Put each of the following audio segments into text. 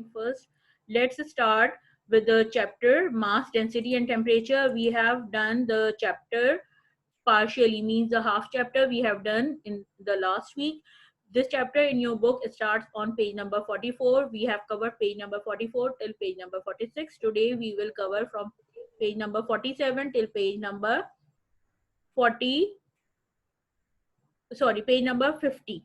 First, let's start with the chapter mass, density, and temperature. We have done the chapter partially, means the half chapter we have done in the last week. This chapter in your book starts on page number 44. We have covered page number 44 till page number 46. Today we will cover from page number 47 till page number 40, sorry, page number 50,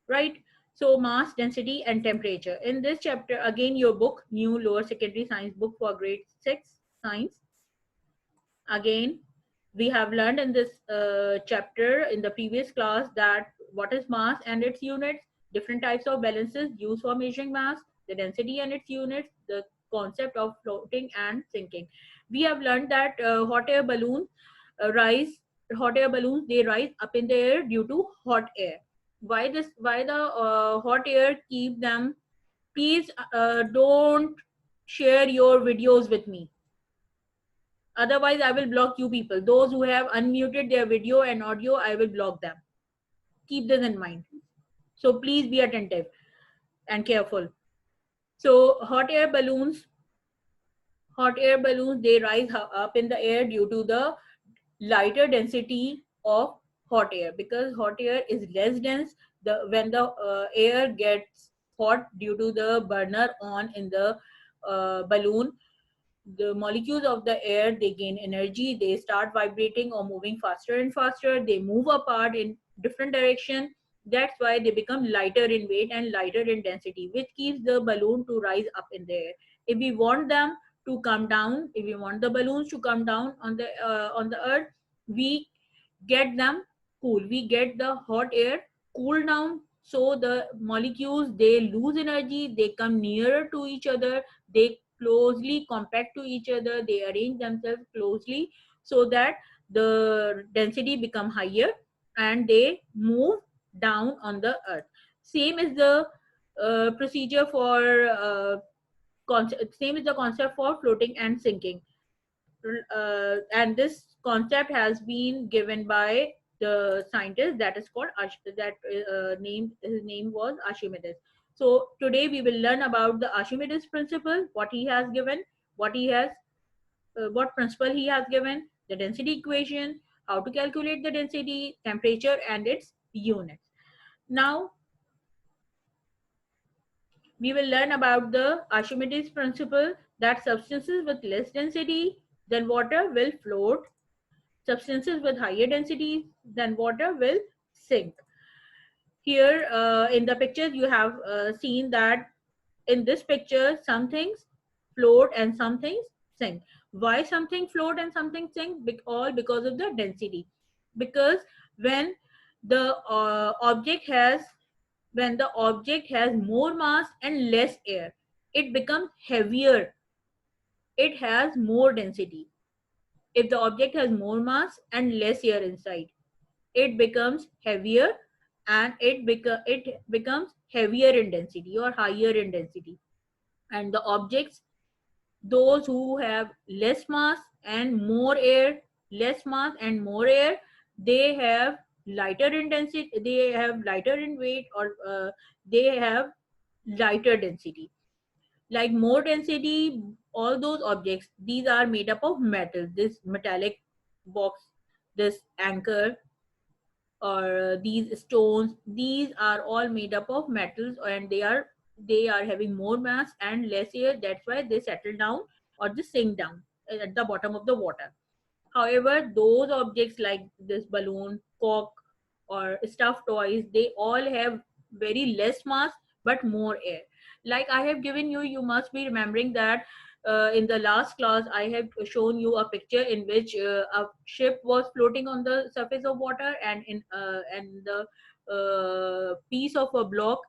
right? So mass, density, and temperature. In this chapter, again, your book, new lower secondary science book for grade 6 science. Again, we have learned in this chapter in the previous class that what is mass and its units, different types of balances used for measuring mass, the density and its units, the concept of floating and sinking. We have learned that hot air balloons rise, hot air balloons, they rise up in the air due to hot air. Why the hot air keep them? Please don't share your videos with me, otherwise I will block you people. Those who have unmuted their video and audio, I will block them. Keep this in mind. So please be attentive and careful. So hot air balloons, they rise up in the air due to the lighter density of hot air, because hot air is less dense. When the air gets hot due to the burner on in the balloon, the molecules of the air, they gain energy, they start vibrating or moving faster and faster, they move apart in different direction. That's why they become lighter in weight and lighter in density, which keeps the balloon to rise up in the air. If we want them to come down, if we want the balloons to come down on the earth, we get them cool, we get the hot air cool down, so the molecules, they lose energy, they come nearer to each other, they closely compact to each other, they arrange themselves closely, so that the density become higher and they move down on the earth. Same is the procedure for same is the concept for floating and sinking. And this concept has been given by the scientist that is called name, his name was Archimedes. So today we will learn about the Archimedes principle, what he has given, what he has what principle he has given, the density equation, how to calculate the density, temperature, and its units. Now we will learn about the Archimedes principle, that substances with less density than water will float, substances with higher density than water will sink. Here in the pictures you have seen that in this picture some things float and some things sink. Why something float and something sink? All because of the density. Because when the object has when the object has more mass and less air, it becomes heavier, it has more density. If the object has more mass and less air inside, it becomes heavier, and it becomes heavier in density or higher in density. And the objects, those who have less mass and more air, less mass and more air, they have lighter in density, they have lighter in weight, or they have lighter density. Like more density, all those objects, these are made up of metal, this metallic box, this anchor, or these stones, these are all made up of metals, and they are having more mass and less air. That's why they settle down or they sink down at the bottom of the water. However, those objects like this balloon, cork, or stuffed toys, they all have very less mass but more air. Like I have given you, you must be remembering that in the last class I have shown you a picture in which a ship was floating on the surface of water, and the piece of a block,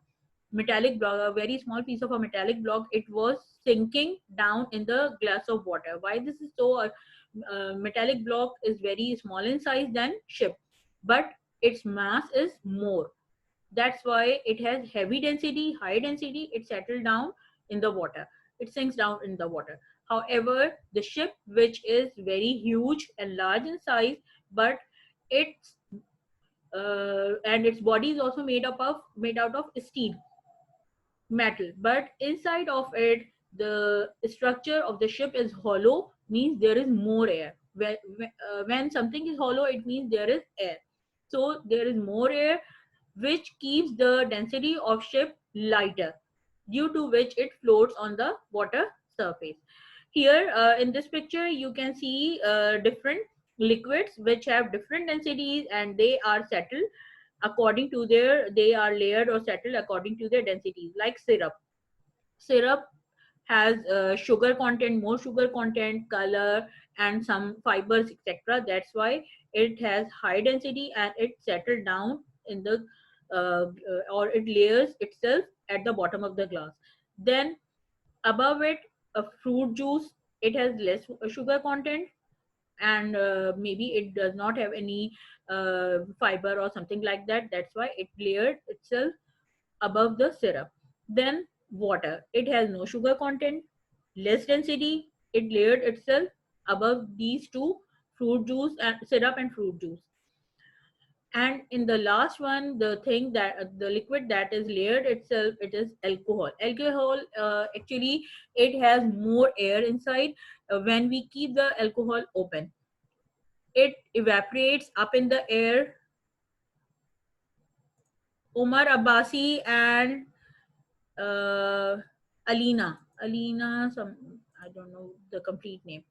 metallic block, a very small piece of a metallic block, it was sinking down in the glass of water. Why this is so? Metallic block is very small in size than ship, but its mass is more. That's why it has heavy density, high density, it settles down in the water, it sinks down in the water. However, the ship, which is very huge and large in size, but its and its body is also made out of steel. metal, but inside of it the structure of the ship is hollow, means there is more air. When something is hollow, it means there is air. So there is more air, which keeps the density of ship lighter, due to which it floats on the water surface. Here in this picture you can see different liquids which have different densities, and they are settled according to their, they are layered or settled according to their densities. Like syrup has sugar content, more sugar content, color, and some fibers, etc. That's why it has high density and it settled down in the or it layers itself at the bottom of the glass. Then above it, a fruit juice, it has less sugar content, and maybe it does not have any fiber or something like that. That's why it layered itself above the syrup. Then water, it has no sugar content, less density, it layered itself above these two, fruit juice and syrup and fruit juice. And in the last one, the thing that the liquid that is layered itself, it is alcohol. Actually it has more air inside. When we keep the alcohol open, it evaporates up in the air. Omar Abbasi and uh, Alina, some, I don't know the complete name.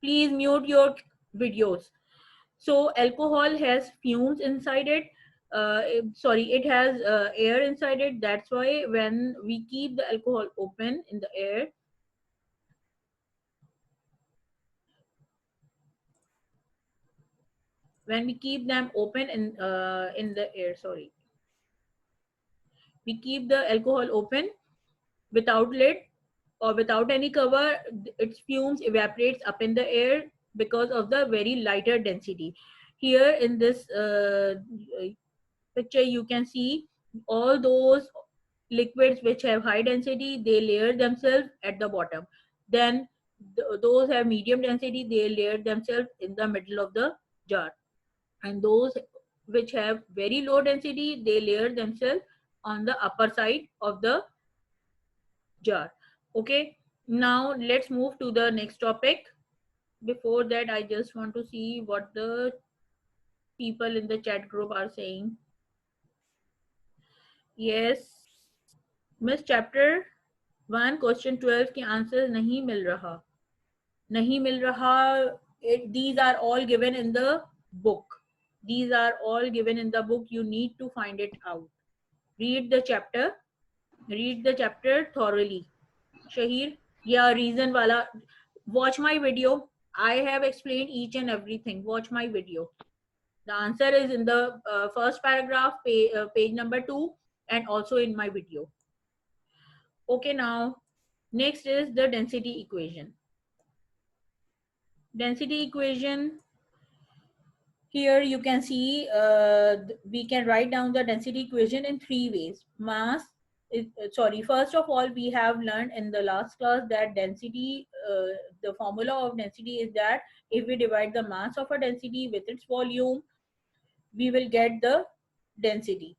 Please mute your videos. So alcohol has fumes inside it. Sorry, it has air inside it. That's why when we keep the alcohol open in the air, when we keep them open in the air, sorry, we keep the alcohol open without lid or without any cover, its fumes evaporates up in the air because of the very lighter density. Here in this picture you can see all those liquids which have high density, they layer themselves at the bottom. Then those have medium density, they layer themselves in the middle of the jar, and those which have very low density, they layer themselves on the upper side of the jar. Okay, now let's move to the next topic. Before that, I just want to see what the people in the chat group are saying. Yes, miss chapter 1 question 12 के answer नहीं मिल रहा, नहीं मिल रहा. These are all given in the book. These are all given in the book. You need to find it out. Read the chapter. Read the chapter thoroughly. Shahir, yeah, reason wala. Watch my video. I have explained each and everything. Watch my video. The answer is in the first paragraph, page number 2, and also in my video. Okay, now next is the density equation. Density equation. Here you can see we can write down the density equation in 3 ways. Mass is, sorry, first of all, we have learned in the last class that density, the formula of density is that if we divide the mass of a density with its volume, we will get the density.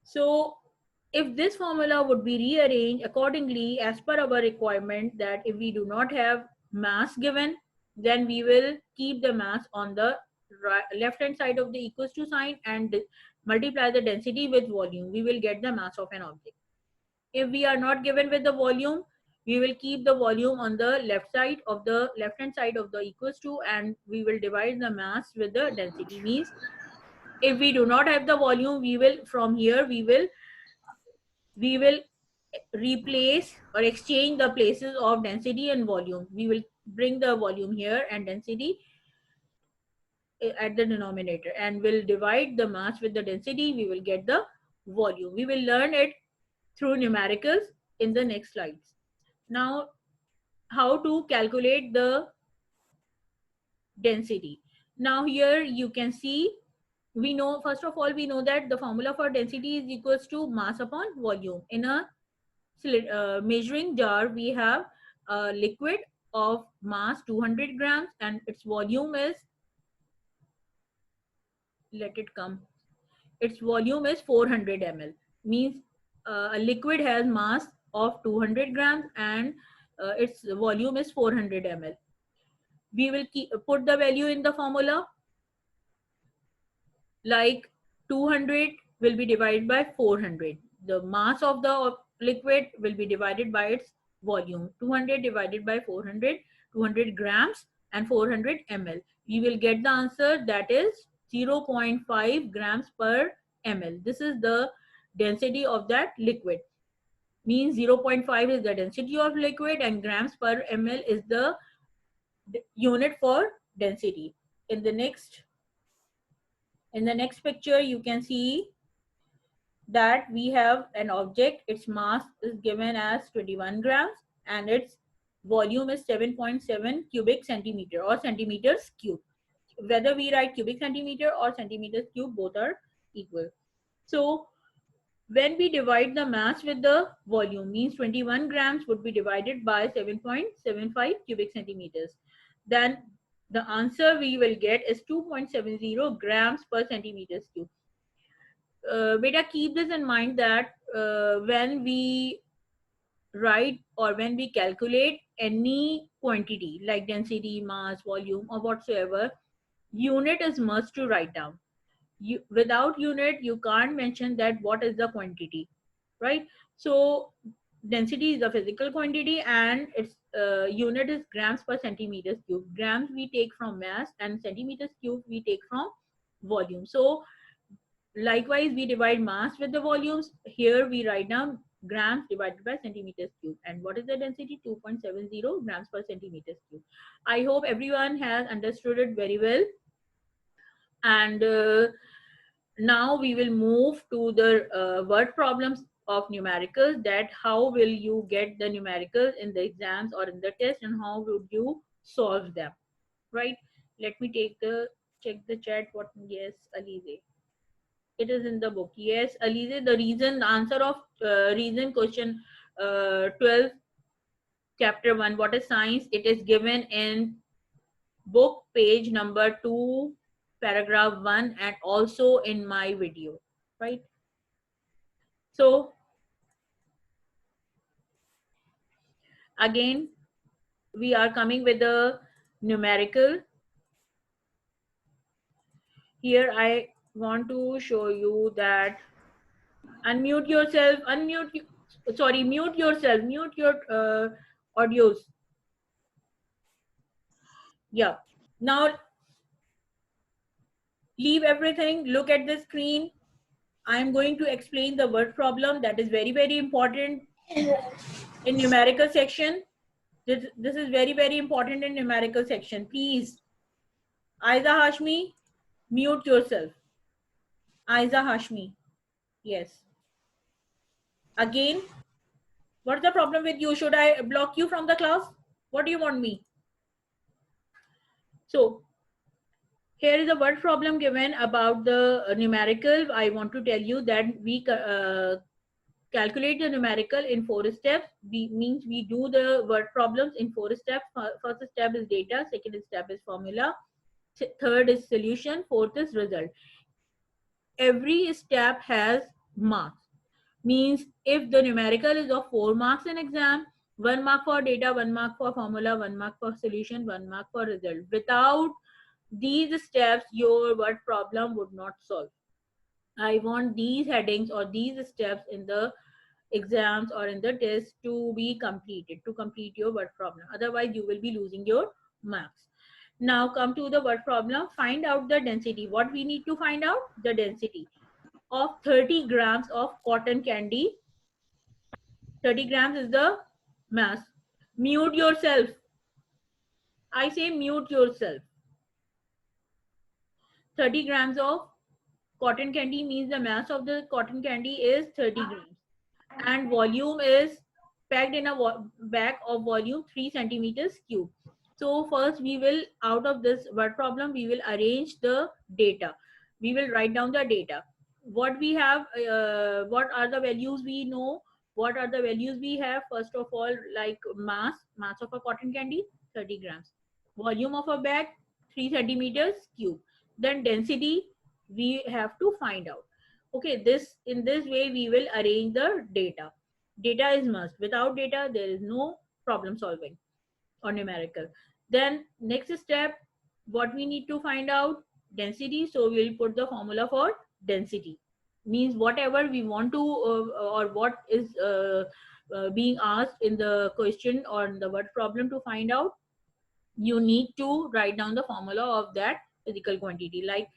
So if this formula would be rearranged accordingly as per our requirement, that if we do not have mass given, then we will keep the mass on the left hand side of the equals to sign and multiply the density with volume. We will get the mass of an object. If we are not given with the volume, we will keep the volume on the left side of the left hand side of the equals to, and we will divide the mass with the density. Means if we do not have the volume, we will, from here we will replace or exchange the places of density and volume. We will bring the volume here and density at the denominator, and will divide the mass with the density. We will get the volume. We will learn it through numericals in the next slides. Now, how to calculate the density. Now here you can see, we know, first of all, we know that the formula for density is equals to mass upon volume. In a measuring jar, we have a liquid of mass 200 grams and its volume is, let it come, its volume is 400 ml. Means a liquid has mass of 200 grams and its volume is 400 ml. We will put the value in the formula, like 200 will be divided by 400. The mass of the liquid will be divided by its volume. 200 divided by 400, 200 grams and 400 ml. We will get the answer, that is 0.5 grams per ml. This is the density of that liquid. Means 0.5 is the density of liquid and grams per ml is the unit for density. In the next picture, you can see that we have an object. Its mass is given as 21 grams and its volume is 7.7 cubic centimeter or centimeters cube. Whether we write cubic centimeter or centimeters cube, both are equal. So when we divide the mass with the volume, means 21 grams would be divided by 7.75 cubic centimeters. Then the answer we will get is 2.70 grams per centimeters cube. Beta, keep this in mind that when we write or when we calculate any quantity like density, mass, volume or whatsoever, unit is must to write down. Without unit, you can't mention that what is the quantity, right? So density is a physical quantity and its unit is grams per centimeters cube. Grams we take from mass and centimeters cube we take from volume. So likewise, we divide mass with the volumes. Here we write down grams divided by centimeters cube. And what is the density? 2.70 grams per centimeters cube. I hope everyone has understood it very well. And now we will move to the word problems of numericals, that how will you get the numericals in the exams or in the test and how would you solve them, right? Let me check the chat. What? Yes, Alize. It is in the book. Yes, Alize, the answer of reason question 12, chapter 1, what is science? It is given in book page number 2, paragraph 1 and also in my video, right? So again, we are coming with the numerical. Here I want to show you that mute yourself, mute your audios. Yeah. Now leave everything, look at the screen. I am going to explain the word problem that is very, very important in numerical section. This is very, very important in numerical section. Please, Aiza Hashmi, mute yourself. Aiza Hashmi, yes. Again, what's the problem with you? Should I block you from the class? What do you want me? So, here is a word problem given about the numerical. I want to tell you that we calculate the numerical in 4 steps. Means we do the word problems in 4 steps. First step is data, second step is formula, third is solution, fourth is result. Every step has marks. Means if the numerical is of 4 marks in exam, 1 mark for data, 1 mark for formula, 1 mark for solution, 1 mark for result. Without these steps, your word problem would not solve. I want these headings or these steps in the exams or in the test to be completed, to complete your word problem. Otherwise, you will be losing your marks. Now come to the word problem. Find out the density. What we need to find out? The density of 30 grams of cotton candy. 30 grams is the mass. Mute yourself. I say mute yourself. 30 grams of cotton candy means the mass of the cotton candy is 30 grams. And volume is packed in a bag of volume 3 centimeters cube. So first we will, out of this word problem, we will arrange the data. We will write down the data. What we have, what are the values we know? What are the values we have? First of all, like mass of a cotton candy, 30 grams. Volume of a bag, 3 centimeters cube. Then density, we have to find out. Okay, in this way we will arrange the data. Data is must. Without data, there is no problem solving or numerical. Then next step, what we need to find out, density. So we'll put the formula for density. Means whatever we want to or what is being asked in the question or in the word problem to find out, you need to write down the formula of that physical quantity. Like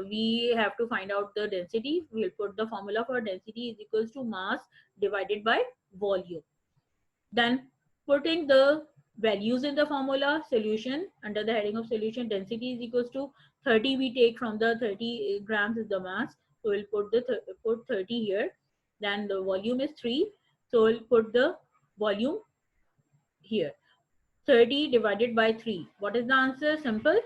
we have to find out the density, we'll put the formula for density is equals to mass divided by volume. Then putting the values in the formula, solution, under the heading of solution, density is equals to 30, we take from the 30 grams is the mass, so we'll put the put 30 here. Then the volume is 3, so we'll put the volume here. 30 divided by 3. What is the answer? Simple.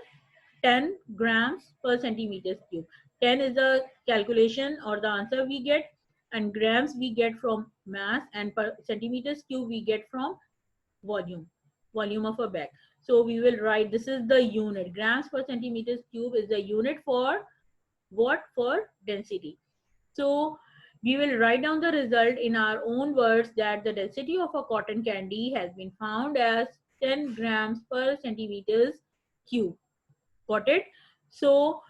10 grams per centimeter cube. 10 is the calculation or the answer we get, and grams we get from mass, and per centimeters cube we get from volume of a bag. So we will write, this is the unit. Grams per centimeters cube is the unit for what? For density. So we will write down the result in our own words, that the density of a cotton candy has been found as 10 grams per centimeters cube. Got it? So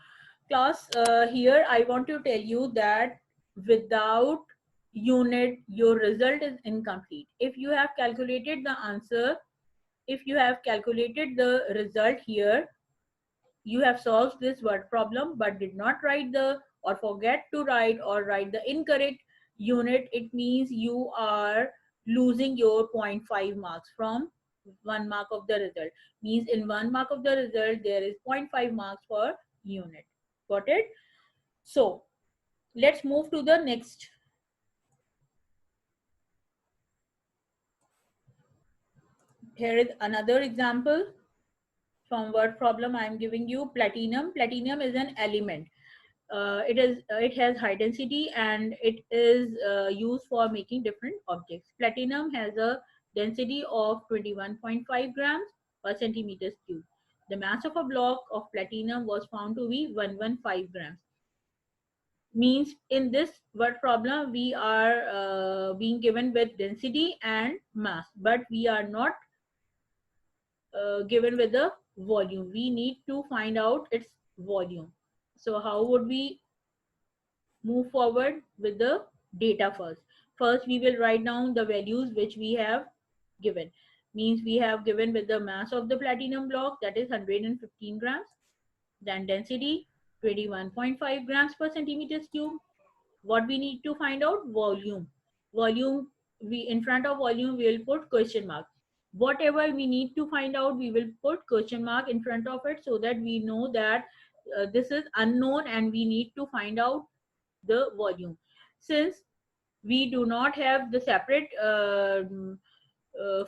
class, here I want to tell you that without unit, your result is incomplete. If you have calculated the answer, if you have calculated the result here, you have solved this word problem but did not write the, or forget to write, or write the incorrect unit, it means you are losing your 0.5 marks from 1 mark of the result. Means in 1 mark of the result there is 0.5 marks for unit. Got it? So let's move to the next. Here is another example from word problem I am giving you. Platinum. Platinum is an element. It has high density and it is used for making different objects. Platinum has a density of 21.5 grams per centimeter cube. The mass of a block of platinum was found to be 115 grams. Means in this word problem we are being given with density and mass, but we are not given with the volume. We need to find out its volume. So how would we move forward with the data first? First, we will write down the values which we have given. Means we have given with the mass of the platinum block, that is 115 grams. Then density 21.5 grams per centimeter cube. What we need to find out? Volume. Volume, we in front of volume we will put question mark. Whatever we need to find out, we will put question mark in front of it, so that we know that this is unknown and we need to find out the volume. Since we do not have the separate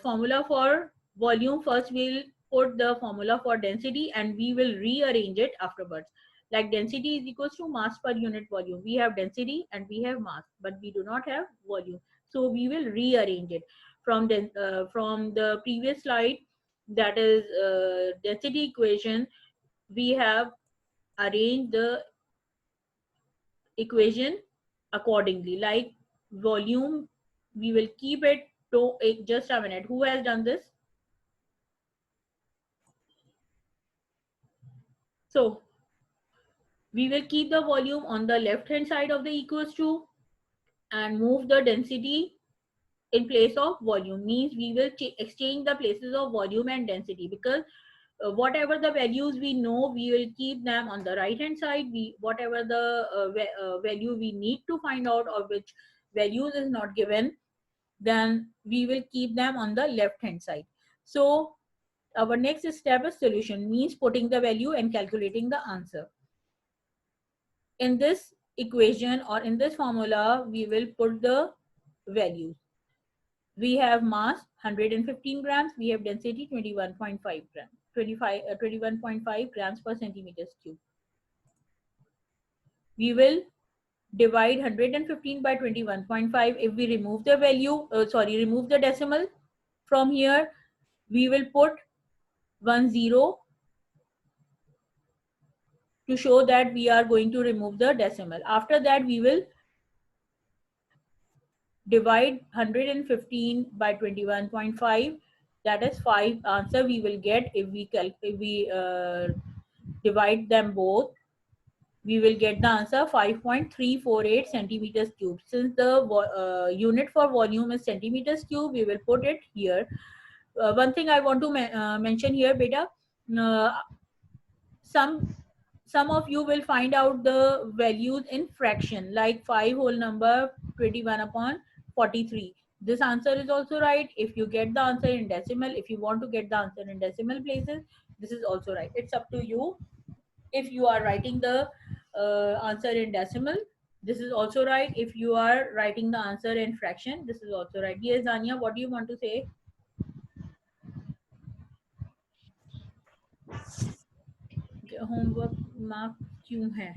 formula for volume, first we'll put the formula for density and we will rearrange it afterwards. Like density is equals to mass per unit volume. We have density and we have mass, but we do not have volume. So we will rearrange it from the previous slide, that is density equation. We have arranged the equation accordingly. Like volume, we will keep it to just a minute. Who has done this? So we will keep the volume on the left hand side of the equals to and move the density in place of volume. Means we will exchange the places of volume and density, because whatever the values we know, we will keep them on the right hand side. Whatever the value we need to find out, or which values is not given, then we will keep them on the left hand side. So our next step is solution, means putting the value and calculating the answer. In this equation or in this formula, we will put the values. We have mass 115 grams, we have density 21.5 grams, 21.5 grams per centimeter cube. We will divide 115 by 21.5. If we remove the value, remove the decimal from here, we will put 10 to show that we are going to remove the decimal. After that, we will divide 115 by 21.5. That is 5 answer we will get if we divide them both. We will get the answer 5.348 centimeters cube. Since the unit for volume is centimeters cube, we will put it here. One thing I want to mention here, beta, uh, some some of you will find out the values in fraction, like 5 whole number 21 upon 43. This answer is also right. If you get the answer in decimal, if you want to get the answer in decimal places, this is also right. It's up to you. If you are writing the answer in decimal, this is also right. If you are writing the answer in fraction, this is also right. Yes, Dania, what do you want to say? Homework mark क्यों है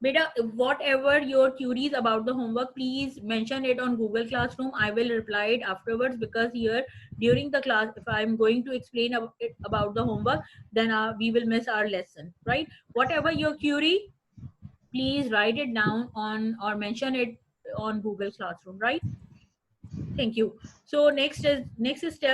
beta? Whatever your queries about the homework, please mention it on Google Classroom. I will reply it afterwards, because here during the class, if I'm going to explain about the homework, then we will miss our lesson, right? Whatever your query, please write it down on or mention it on Google Classroom, right? Thank you. So next step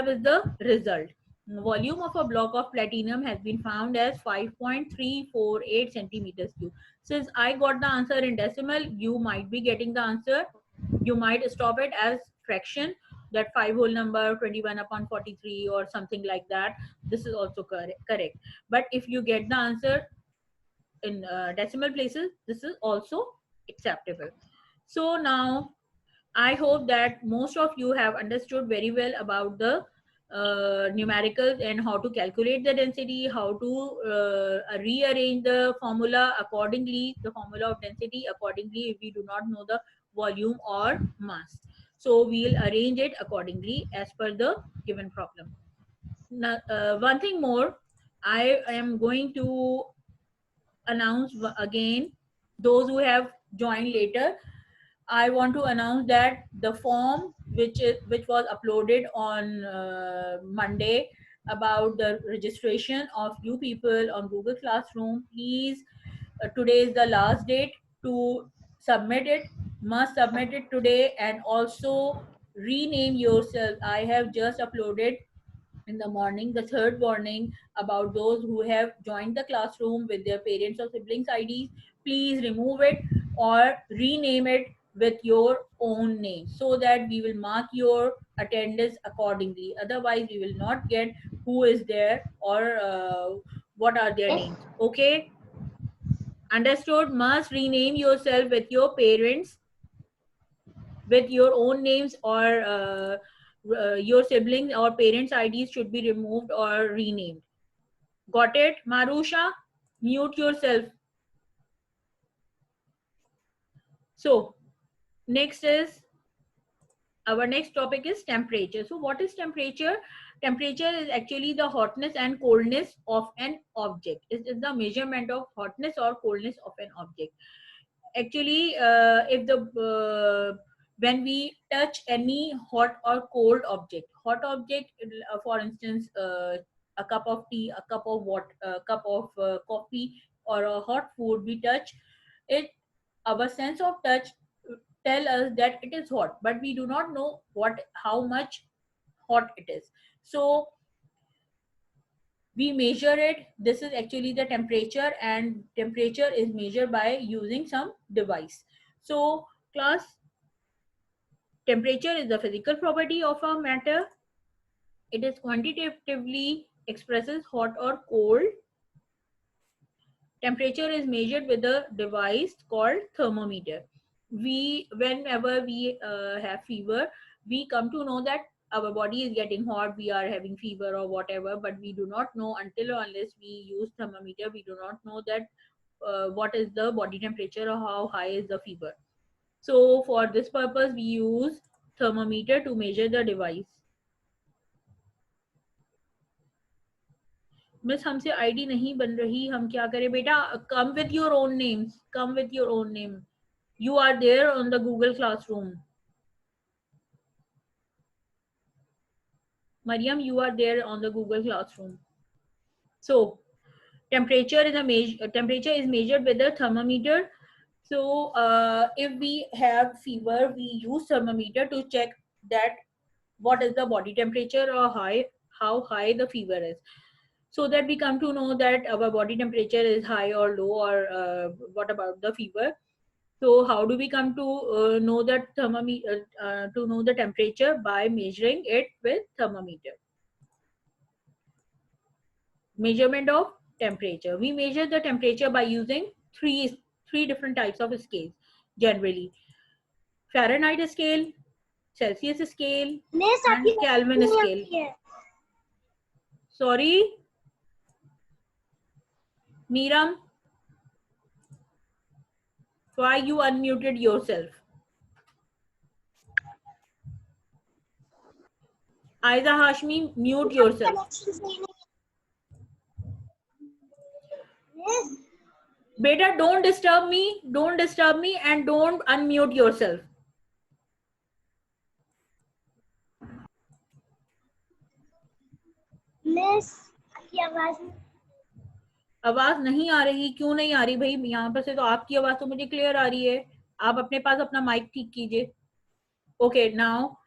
is the result. Volume of a block of platinum has been found as 5.348 centimeters cube. Since I got the answer in decimal, you might be getting the answer. You might stop it as fraction, that 5 whole number 21 upon 43 or something like that. This is also correct. But if you get the answer in decimal places, this is also acceptable. So now I hope that most of you have understood very well about the numericals and how to calculate the density, how to rearrange the formula accordingly, the formula of density accordingly, if we do not know the volume or mass. So we'll arrange it accordingly as per the given problem. Now, one thing more, I am going to announce again, those who have joined later, I want to announce that the form which was uploaded on Monday about the registration of you people on Google Classroom, please, today is the last date to submit it. Must submit it today, and also rename yourself. I have just uploaded in the morning the third warning about those who have joined the classroom with their parents or siblings IDs. Please remove it or rename it with your own name, so that we will mark your attendance accordingly. Otherwise we will not get who is there or what are their names. Okay, understood? Must rename yourself with your parents, with your own names, or your siblings or parents IDs should be removed or renamed. Got it? Marusha, mute yourself. So next is, our next topic is temperature. So what is temperature? Temperature is actually the hotness and coldness of an object. It is the measurement of hotness or coldness of an object. Actually, if the when we touch any hot or cold object, for instance, a cup of tea, a cup of water, a cup of coffee, or a hot food, we touch it, our sense of touch tell us that it is hot, but we do not know how much hot it is. So we measure it. This is actually the temperature, and temperature is measured by using some device. So class, temperature is the physical property of a matter. It is quantitatively expresses hot or cold. Temperature is measured with a device called thermometer. Whenever we have fever, we come to know that our body is getting hot, we are having fever or whatever, but we do not know until or unless we use thermometer. We do not know that what is the body temperature or how high is the fever. So for this purpose, we use thermometer to measure the device. Miss हमसे ID नहीं बन रही, हम क्या करें बेटा? Come with your own names, come with your own name. You are there on the Google Classroom. Mariam, you are there on the Google Classroom. So temperature is measured with a thermometer. So if we have fever, we use thermometer to check that what is the body temperature or how high the fever is, so that we come to know that our body temperature is high or low, or what about the fever. So how do we come to know that thermometer, to know the temperature? By measuring it with thermometer. Measurement of temperature. We measure the temperature by using three different types of scales generally: Fahrenheit scale, Celsius scale, and Kelvin scale. Sorry, Meeram, why you unmuted yourself? Aiza Hashmi, mute yourself. Beta, don't disturb me, and don't unmute yourself. Miss आवाज नहीं आ रही, क्यों नहीं आ रही भाई? यहाँ पर से तो आपकी आवाज तो मुझे क्लियर आ रही है। आप अपने पास अपना माइक ठीक कीजिए। Okay, now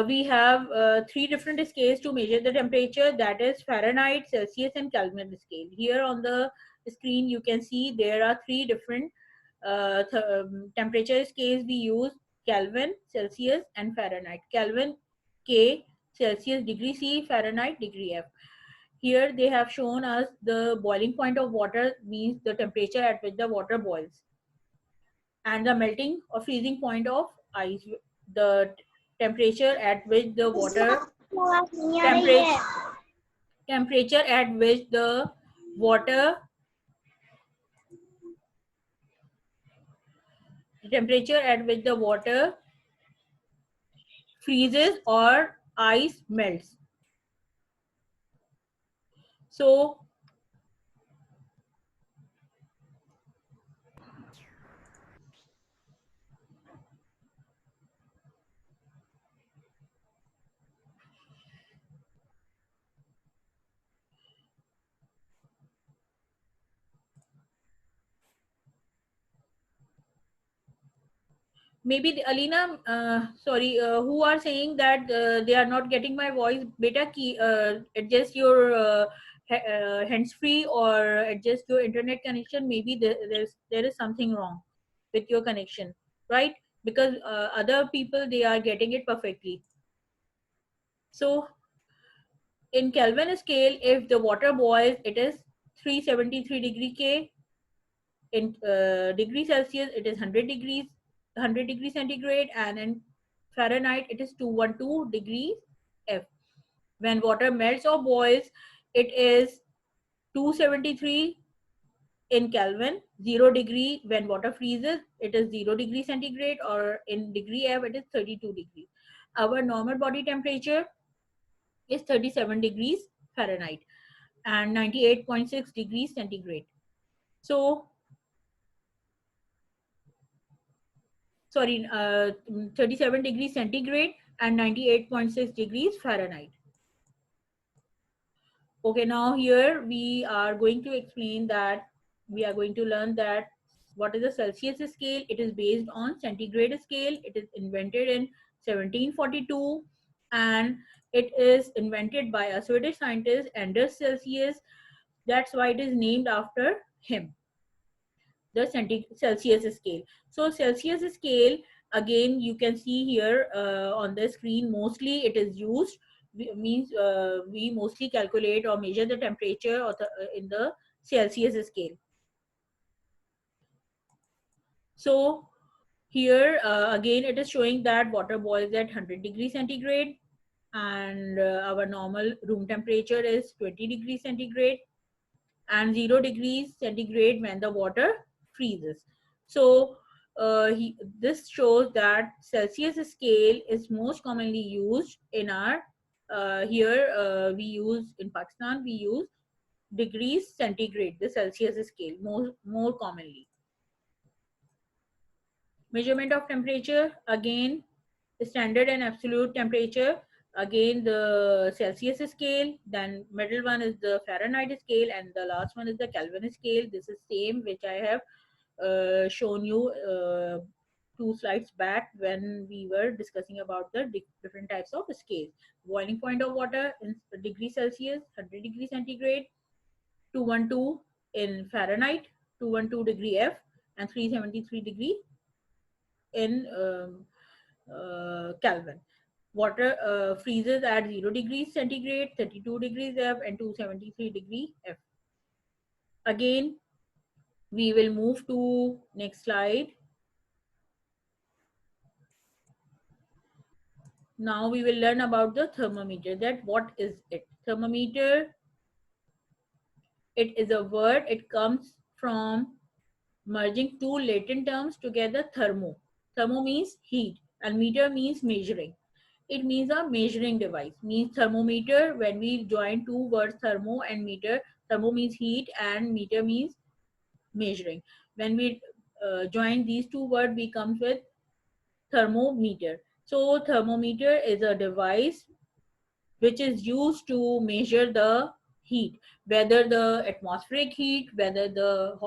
we have three different scales to measure the temperature, that is Fahrenheit, Celsius, and Kelvin scale. Here on the screen you can see there are three different temperature scales we use: Kelvin, Celsius, and Fahrenheit. Kelvin K, Celsius degree C, Fahrenheit degree F. Here they have shown us the boiling point of water, means the temperature at which the water boils, and the melting or freezing point of ice, the temperature at which the water temperature at which the water temperature at which the water freezes or ice melts. So maybe the, Alina, sorry, who are saying that they are not getting my voice? Beta, adjust your hands free or adjust your internet connection. Maybe there is something wrong with your connection, right? Because other people, they are getting it perfectly. So in Kelvin scale, if the water boils, it is 373 degree K. In degree Celsius, it is 100 degrees centigrade, and in Fahrenheit, it is 212 degrees F. When water melts or boils, it is 273 in Kelvin. 0 degree when water freezes, it is 0 degree centigrade, or in degree F, it is 32 degrees. Our normal body temperature is 37 degrees Fahrenheit and 98.6 degrees centigrade. So, sorry, 37 degrees centigrade and 98.6 degrees Fahrenheit. Okay, now here we are going to explain that we are going to learn that what is the Celsius scale. It is based on centigrade scale. It is invented in 1742, and it is invented by a Swedish scientist, Anders Celsius. That's why it is named after him, the Celsius scale. So Celsius scale, again, you can see here on the screen, mostly it is used, means we mostly calculate or measure the temperature or in the Celsius scale. So here again, it is showing that water boils at 100 degrees centigrade, and our normal room temperature is 20 degrees centigrade, and 0 degrees centigrade when the water freezes. So this shows that Celsius scale is most commonly used in our here we use in Pakistan, we use degrees centigrade, the Celsius scale more commonly. Measurement of temperature, again standard and absolute temperature, again the Celsius scale, then middle one is the Fahrenheit scale, and the last one is the Kelvin scale. This is same which I have shown you 2 slides back when we were discussing about the different types of scales. Boiling point of water in degrees Celsius, 100 degrees centigrade, 212 in Fahrenheit, 212 degree F, and 373 degree in Kelvin. Water freezes at 0 degrees centigrade, 32 degrees F, and 273 degree F. Again, we will move to next slide. Now we will learn about the thermometer. That what is it? Thermometer, it is a word. It comes from merging two Latin terms together, thermo. Thermo means heat and meter means measuring. It means a measuring device. Means thermometer, when we join two words, thermo and meter, thermo means heat and meter means measuring. When we join these two words, we come with thermometer. So thermometer is a device which is used to measure the heat, whether the atmospheric heat, whether the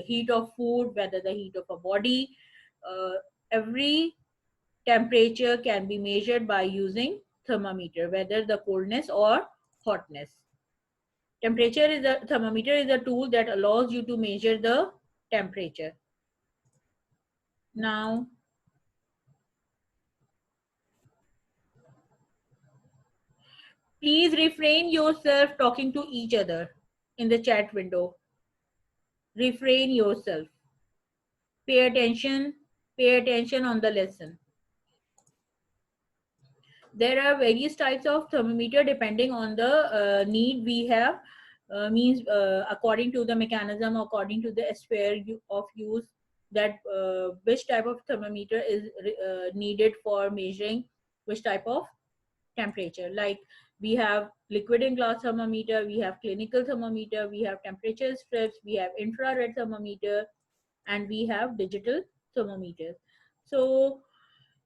heat of food, whether the heat of a body. Every temperature can be measured by using thermometer, whether the coldness or hotness. Thermometer is a tool that allows you to measure the temperature. Now, please refrain yourself talking to each other in the chat window. Refrain yourself. Pay attention on the lesson. There are various types of thermometer depending on the need we have. Means according to the mechanism, according to the sphere of use, that which type of thermometer is needed for measuring which type of temperature. Like we have liquid in glass thermometer, we have clinical thermometer, we have temperature strips, we have infrared thermometer, and we have digital thermometers. So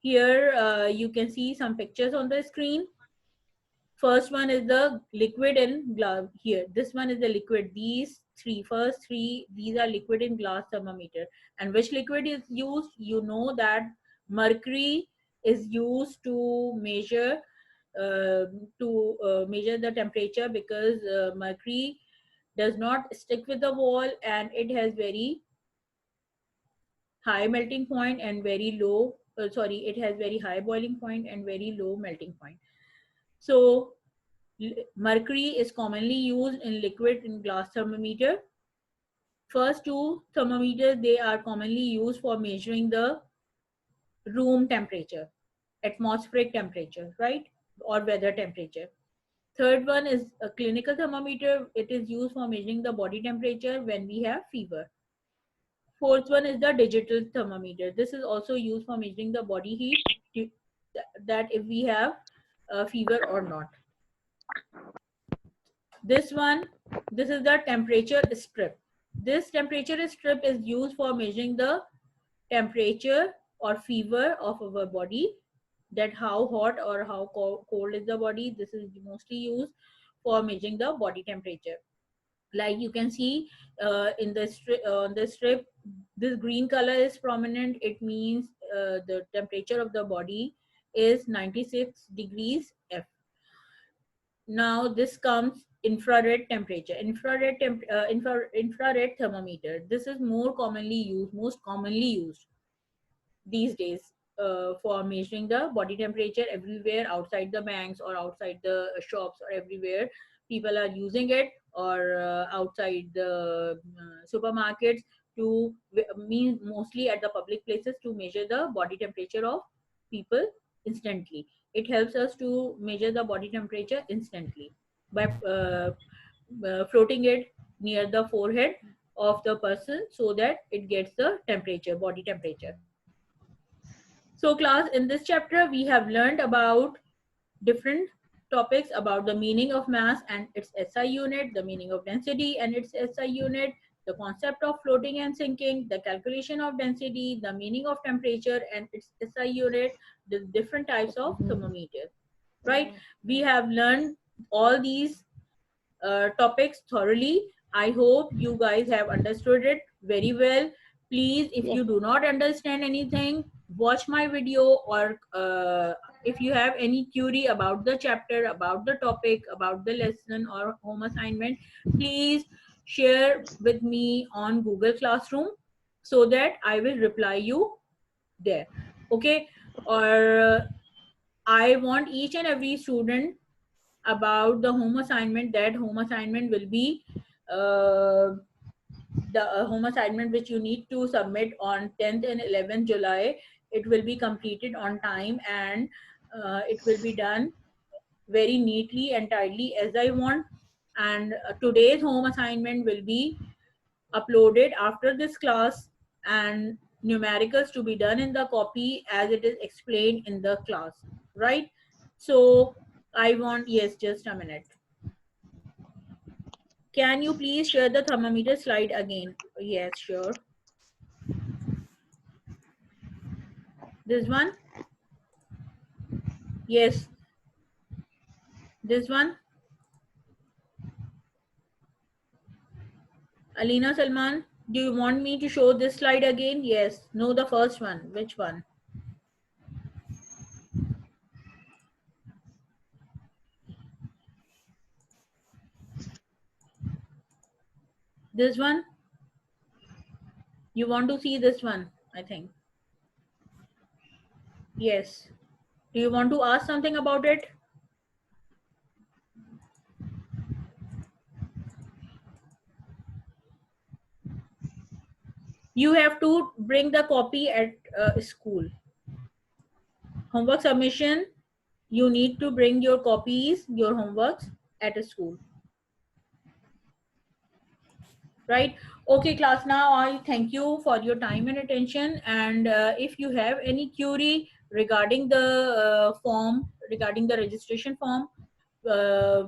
here you can see some pictures on the screen. First one is the liquid in glass. Here, this one is the liquid. These first three, these are liquid in glass thermometer. And which liquid is used? You know that mercury is used to measure measure the temperature, because mercury does not stick with the wall and it has very high melting point and very low. It has very high boiling point and very low melting point. So mercury is commonly used in liquid in glass thermometer. First two thermometers, they are commonly used for measuring the room temperature, atmospheric temperature, right? Or weather temperature. Third one is a clinical thermometer. It is used for measuring the body temperature when we have fever. Fourth one is the digital thermometer. This is also used for measuring the body heat, that if we have a fever or not. This is the temperature strip. This temperature strip is used for measuring the temperature or fever of our body, that how hot or how cold is the body. This is mostly used for measuring the body temperature. Like you can see in the strip, this green color is prominent. It means the temperature of the body is 96 degrees F. Now this comes infrared temperature. Infrared thermometer. This is most commonly used these days for measuring the body temperature everywhere, outside the banks or outside the shops or everywhere. People are using it, or outside the supermarkets, to mean mostly at the public places, to measure the body temperature of people instantly. It helps us to measure the body temperature instantly by floating it near the forehead of the person, so that it gets the temperature, body temperature. So class, in this chapter, we have learned about different topics about the meaning of mass and its SI unit, the meaning of density and its SI unit, the concept of floating and sinking, the calculation of density, the meaning of temperature and its SI unit, the different types of thermometers, right? We have learned all these topics thoroughly. I hope you guys have understood it very well. Please, if Yes. you do not understand anything, watch my video, or if you have any query about the chapter, about the topic, about the lesson or home assignment, please share with me on Google Classroom so that I will reply you there. Okay? Or I want each and every student about the home assignment. That home assignment will be the home assignment which you need to submit on 10th and 11th July. It will be completed on time, and it will be done very neatly and tidily as I want. And today's home assignment will be uploaded after this class, and numericals to be done in the copy as it is explained in the class, right? So I want, yes, just a minute. Can you please share the thermometer slide again? Yes, sure. This one? Yes. This one? Alina Salman, do you want me to show this slide again? Yes. No, the first one. Which one? This one? You want to see this one, I think. Yes. Do you want to ask something about it? You have to bring the copy at school. Homework submission, you need to bring your copies, your homeworks at a school. Right? Okay, class, now I thank you for your time and attention. And if you have any query regarding the form, regarding the registration form,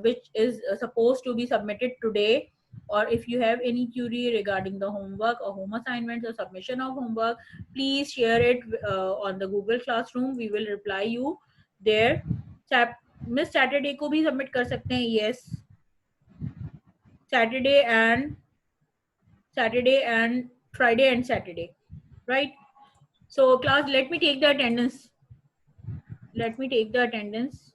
which is supposed to be submitted today, or if you have any query regarding the homework or home assignments or submission of homework, please share it on the Google Classroom. We will reply you there. Miss Saturday को भी submit कर सकते हैं. Yes, Saturday and Friday and Saturday, right? So class, let me take the attendance.